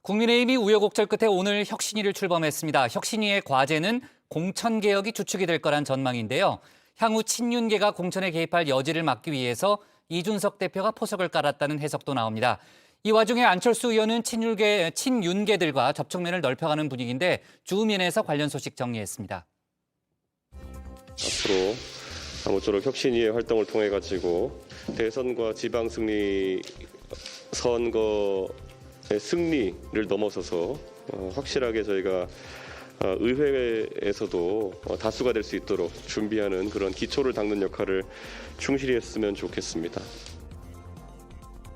국민의힘이 우여곡절 끝에 오늘 혁신위를 출범했습니다. 혁신위의 과제는 공천개혁이 주축이 될 거란 전망인데요. 향후 친윤계가 공천에 개입할 여지를 막기 위해서 이준석 대표가 포석을 깔았다는 해석도 나옵니다. 이 와중에 안철수 의원은 친윤계들과 접촉면을 넓혀가는 분위기인데 주우면에서 관련 소식 정리했습니다. 앞으로 아무쪼록 혁신위의 활동을 통해 가지고 대선과 지방승리 선거의 승리를 넘어서서 확실하게 저희가 의회에서도 다수가 될 수 있도록 준비하는 그런 기초를 닦는 역할을 충실히 했으면 좋겠습니다.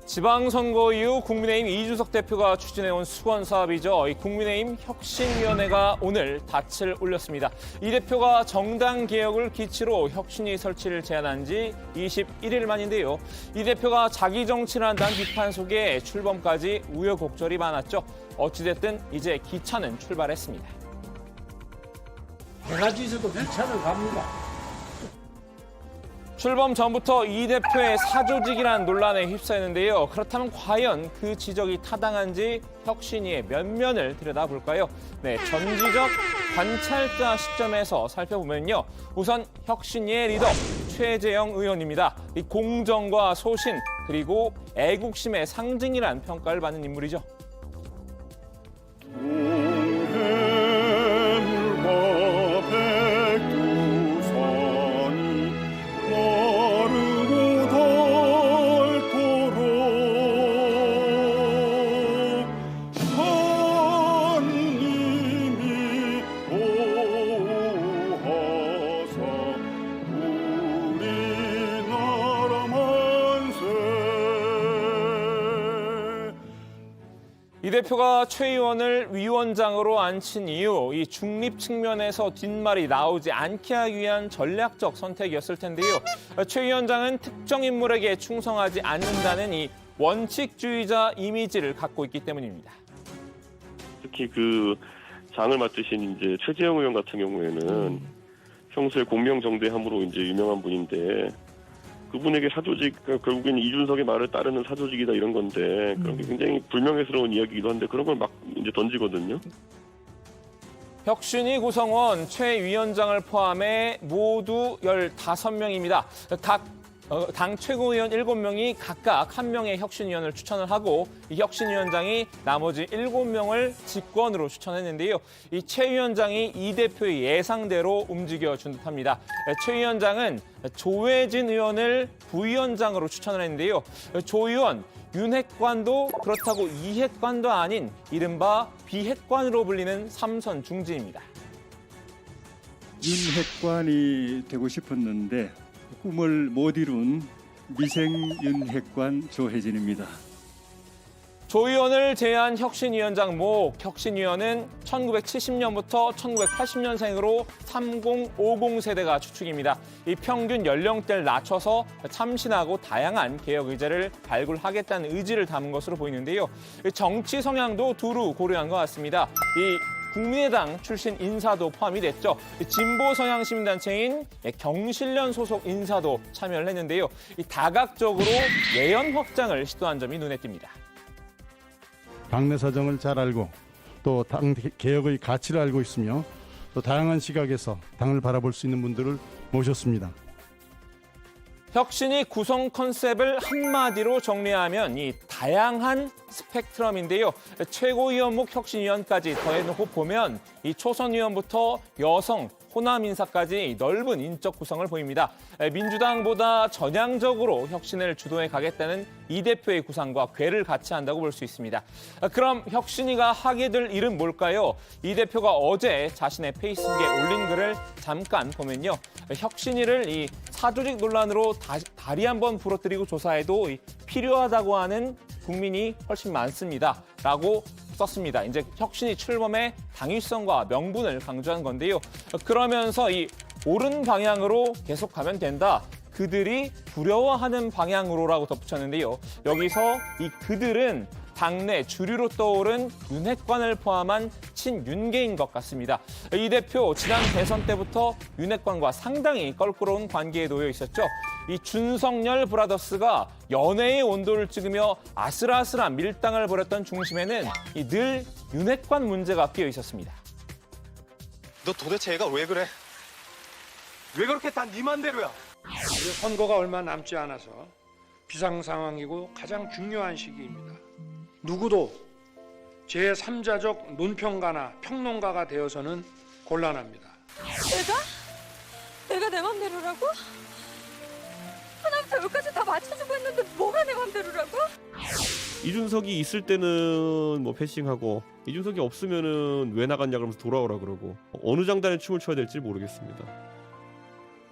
지방선거 이후 국민의힘 이준석 대표가 추진해온 수건 사업이죠. 이 국민의힘 혁신위원회가 오늘 닻을 올렸습니다. 이 대표가 정당 개혁을 기치로 혁신위 설치를 제안한 지 21일 만인데요. 이 대표가 자기 정치를 한다는 비판 속에 출범까지 우여곡절이 많았죠. 어찌됐든 이제 기차는 출발했습니다. 대가지에서도 기차는 갑니다. 출범 전부터 이 대표의 사조직이라는 논란에 휩싸였는데요. 그렇다면 과연 그 지적이 타당한지 혁신위의 면면을 들여다볼까요? 네, 전지적 관찰자 시점에서 살펴보면요. 우선 혁신위의 리더 최재형 의원입니다. 이 공정과 소신 그리고 애국심의 상징이란 평가를 받는 인물이죠. 이 대표가 최 의원을 위원장으로 앉힌 이유, 이 중립 측면에서 뒷말이 나오지 않게 하기 위한 전략적 선택이었을 텐데요. 최 위원장은 특정 인물에게 충성하지 않는다는 이 원칙주의자 이미지를 갖고 있기 때문입니다. 특히 그 장을 맡으신 이제 최재형 의원 같은 경우에는 평소에 공명정대함으로 이제 유명한 분인데 그분에게 사조직, 결국에는 이준석의 말을 따르는 사조직이다 이런 건데 그런 게 굉장히 불명예스러운 이야기이기도 한데 그런 걸 막 이제 던지거든요. 혁신위 구성원 최 위원장을 포함해 모두 15명입니다. 당 최고위원 7명이 각각 1명의 혁신위원을 추천을 하고 이 혁신위원장이 나머지 7명을 직권으로 추천했는데요. 이 최 위원장이 이 대표의 예상대로 움직여준 듯합니다. 최 위원장은 조혜진 의원을 부위원장으로 추천을 했는데요. 조 의원, 윤핵관도 그렇다고 이핵관도 아닌 이른바 비핵관으로 불리는 삼선 중진입니다. 윤핵관이 되고 싶었는데 꿈을 못 이룬 미생윤핵관 조혜진입니다. 조 의원을 제외한 혁신위원장 혁신위원은 1970년부터 1980년생으로 3050 세대가 추측입니다. 이 평균 연령대를 낮춰서 참신하고 다양한 개혁 의제를 발굴하겠다는 의지를 담은 것으로 보이는데요. 정치 성향도 두루 고려한 것 같습니다. 국민의당 출신 인사도 포함이 됐죠. 진보 성향 시민단체인 경실련 소속 인사도 참여를 했는데요. 다각적으로 내연 확장을 시도한 점이 눈에 띕니다. 당내 사정을 잘 알고 또 당 개혁의 가치를 알고 있으며 또 다양한 시각에서 당을 바라볼 수 있는 분들을 모셨습니다. 혁신이 구성 컨셉을 한마디로 정리하면 이 다양한 스펙트럼인데요. 최고위원목 혁신위원까지 더해놓고 보면 이 초선위원부터 여성, 호남 인사까지 넓은 인적 구성을 보입니다. 민주당보다 전향적으로 혁신을 주도해 가겠다는 이 대표의 구상과 궤를 같이 한다고 볼 수 있습니다. 그럼 혁신위가 하게 될 일은 뭘까요? 이 대표가 어제 자신의 페이스북에 올린 글을 잠깐 보면요. 혁신위를 이 사조직 논란으로 다리 한번 부러뜨리고 조사해도 필요하다고 하는 국민이 훨씬 많습니다. 라고 썼습니다. 이제 혁신이 출범의 당위성과 명분을 강조한 건데요. 그러면서 이 옳은 방향으로 계속 가면 된다. 그들이 두려워하는 방향으로라고 덧붙였는데요. 여기서 이 그들은 당내 주류로 떠오른 윤핵관을 포함한 친윤계인 것 같습니다. 이 대표 지난 대선 때부터 윤핵관과 상당히 껄끄러운 관계에 놓여 있었죠. 이 준석열 브라더스가 연애의 온도를 찍으며 아슬아슬한 밀당을 벌였던 중심에는 이 늘 윤핵관 문제가 끼어 있었습니다. 너 도대체 애가 왜 그래? 왜 그렇게 다 네 맘대로야? 이제 선거가 얼마 남지 않아서 비상 상황이고 가장 중요한 시기입니다. 누구도 제3자적 논평가나 평론가가 되어서는 곤란합니다. 내가 내 맘대로라고? 하나부터 열까지 다 맞춰주고 했는데 뭐가 내 맘대로라고? 이준석이 있을 때는 뭐 패싱하고 이준석이 없으면은 왜 나갔냐 그러면서 돌아오라 그러고 어느 장단에 춤을 춰야 될지 모르겠습니다.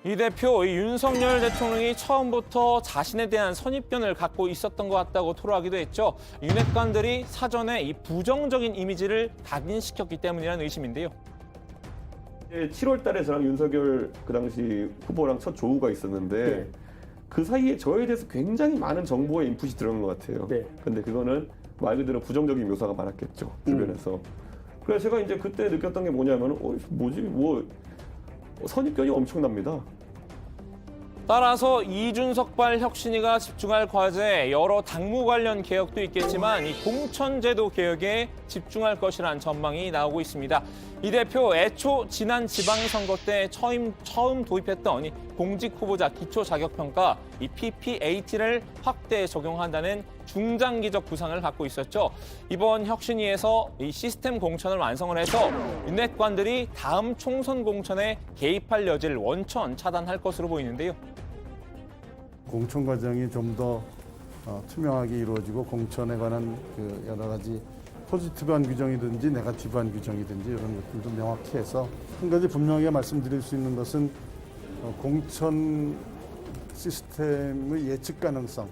이 대표, 이 윤석열 대통령이 처음부터 자신에 대한 선입견을 갖고 있었던 것 같다고 토로하기도 했죠. 윤핵관들이 사전에 이 부정적인 이미지를 각인시켰기 때문이라는 의심인데요. 7월 달에 저랑 윤석열 그 당시 후보랑 첫 조우가 있었는데 그 사이에 저에 대해서 굉장히 많은 정보의 인풋이 들어간 것 같아요. 근데 그거는 말 그대로 부정적인 묘사가 많았겠죠. 주변에서. 그래서 제가 이제 그때 느꼈던 게 뭐냐면은 뭐지 선입견이 엄청납니다. 따라서 이준석발 혁신위가 집중할 과제에 여러 당무 관련 개혁도 있겠지만 이 공천제도 개혁에 집중할 것이란 전망이 나오고 있습니다. 이 대표 애초 지난 지방선거 때 처음 도입했던 이 공직 후보자 기초 자격평가 이 PPAT를 확대 적용한다는 중장기적 구상을 갖고 있었죠. 이번 혁신위에서 이 시스템 공천을 완성을 해서 윤핵관들이 다음 총선 공천에 개입할 여지를 원천 차단할 것으로 보이는데요. 공천 과정이 좀 더 투명하게 이루어지고 공천에 관한 그 여러 가지 포지티브한 규정이든지 네거티브한 규정이든지 이런 것들도 명확히 해서 한 가지 분명하게 말씀드릴 수 있는 것은 공천 시스템의 예측 가능성을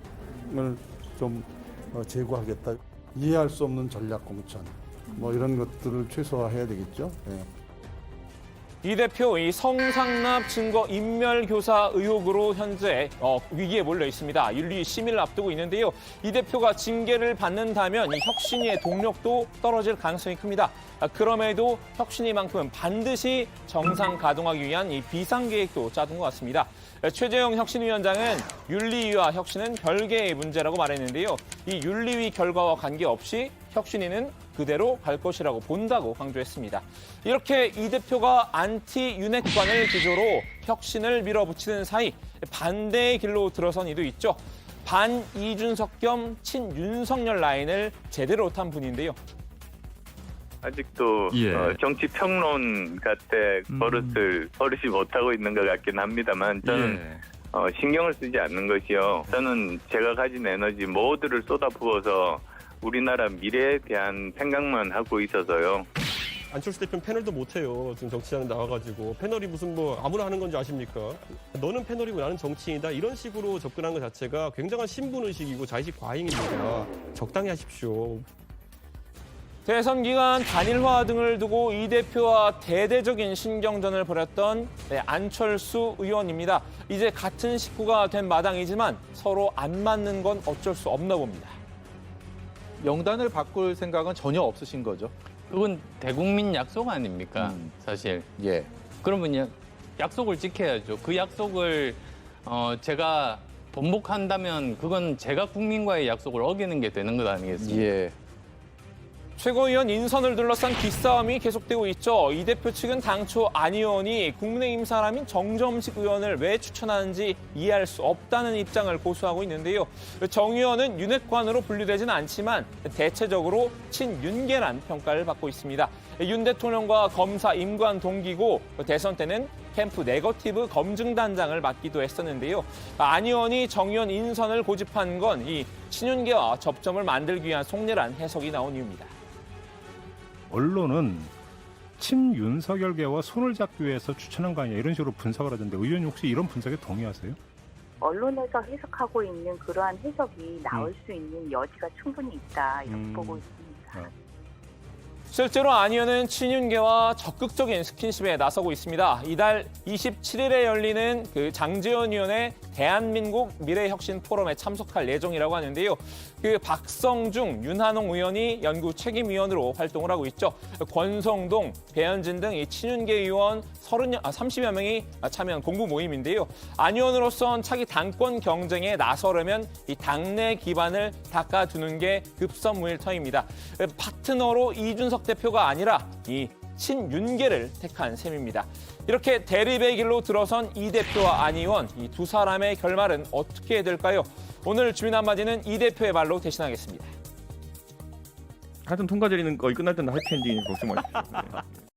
좀 제고하겠다. 이해할 수 없는 전략 공천 뭐 이런 것들을 최소화해야 되겠죠. 네. 이 대표 이 성상납 증거 인멸 교사 의혹으로 현재 위기에 몰려 있습니다. 윤리 심의를 앞두고 있는데요. 이 대표가 징계를 받는다면 이 혁신위의 동력도 떨어질 가능성이 큽니다. 그럼에도 혁신위만큼은 반드시 정상 가동하기 위한 이 비상계획도 짜둔 것 같습니다. 최재형 혁신위원장은 윤리위와 혁신은 별개의 문제라고 말했는데요. 이 윤리위 결과와 관계없이 혁신위는 그대로 갈 것이라고 본다고 강조했습니다. 이렇게 이 대표가 안티 윤핵관을 기조로 혁신을 밀어붙이는 사이 반대의 길로 들어선 이도 있죠. 반 이준석 겸 친 윤석열 라인을 제대로 탄 분인데요. 아직도 정치 평론 같은 버릇이 못하고 있는 것 같긴 합니다만 저는 신경을 쓰지 않는 것이요. 저는 제가 가진 에너지 모두를 쏟아부어서 우리나라 미래에 대한 생각만 하고 있어서요. 안철수 대표는 패널도 못해요. 지금 정치하는 나와가지고 패널이 무슨 뭐 아무나 하는 건지 아십니까? 너는 패널이고 나는 정치인이다. 이런 식으로 접근하는 것 자체가 굉장한 신분의식이고 자의식 과잉입니다. 적당히 하십시오. 대선 기간 단일화 등을 두고 이 대표와 대대적인 신경전을 벌였던 안철수 의원입니다. 이제 같은 식구가 된 마당이지만 서로 안 맞는 건 어쩔 수 없나 봅니다. 명단을 바꿀 생각은 전혀 없으신 거죠? 그건 대국민 약속 아닙니까, 사실. 예. 그러면 약속을 지켜야죠. 그 약속을 제가 번복한다면 그건 제가 국민과의 약속을 어기는 게 되는 것 아니겠습니까? 예. 최고위원 인선을 둘러싼 기싸움이 계속되고 있죠. 이 대표 측은 당초 안 의원이 국민의힘 사람인 정점식 의원을 왜 추천하는지 이해할 수 없다는 입장을 고수하고 있는데요. 정 의원은 윤핵관으로 분류되지는 않지만 대체적으로 친윤계란 평가를 받고 있습니다. 윤 대통령과 검사 임관 동기고 대선 때는 캠프 네거티브 검증단장을 맡기도 했었는데요. 안 의원이 정 의원 인선을 고집한 건 이 친윤계와 접점을 만들기 위한 속내란 해석이 나온 이유입니다. 언론은 친윤석열계와 손을 잡기 위해서 추천한 거 아니냐 이런 식으로 분석을 하던데 의원님 혹시 이런 분석에 동의하세요? 언론에서 해석하고 있는 그러한 해석이 나올 수 있는 여지가 충분히 있다 이렇게 보고 있습니다. 실제로 안 의원은 친윤계와 적극적인 스킨십에 나서고 있습니다. 이달 27일에 열리는 그 장제원 의원의 대한민국 미래혁신 포럼에 참석할 예정이라고 하는데요. 그 박성중, 윤한홍 의원이 연구 책임위원으로 활동을 하고 있죠. 권성동, 배현진 등 이 친윤계 의원 30여 명이 참여한 공부 모임인데요. 안 의원으로선 차기 당권 경쟁에 나서려면 이 당내 기반을 닦아두는 게 급선무일 터입니다. 파트너로 이준석 대표가 아니라 이 친윤계를 택한 셈입니다. 이렇게 대립의 길로 들어선 이 대표와 안 의원, 이 두 사람의 결말은 어떻게 될까요? 오늘 주민 한마디는 이 대표의 말로 대신하겠습니다. 하여튼 통과제리는 거의 끝날 때는 해피엔딩이 걱정 마십시오.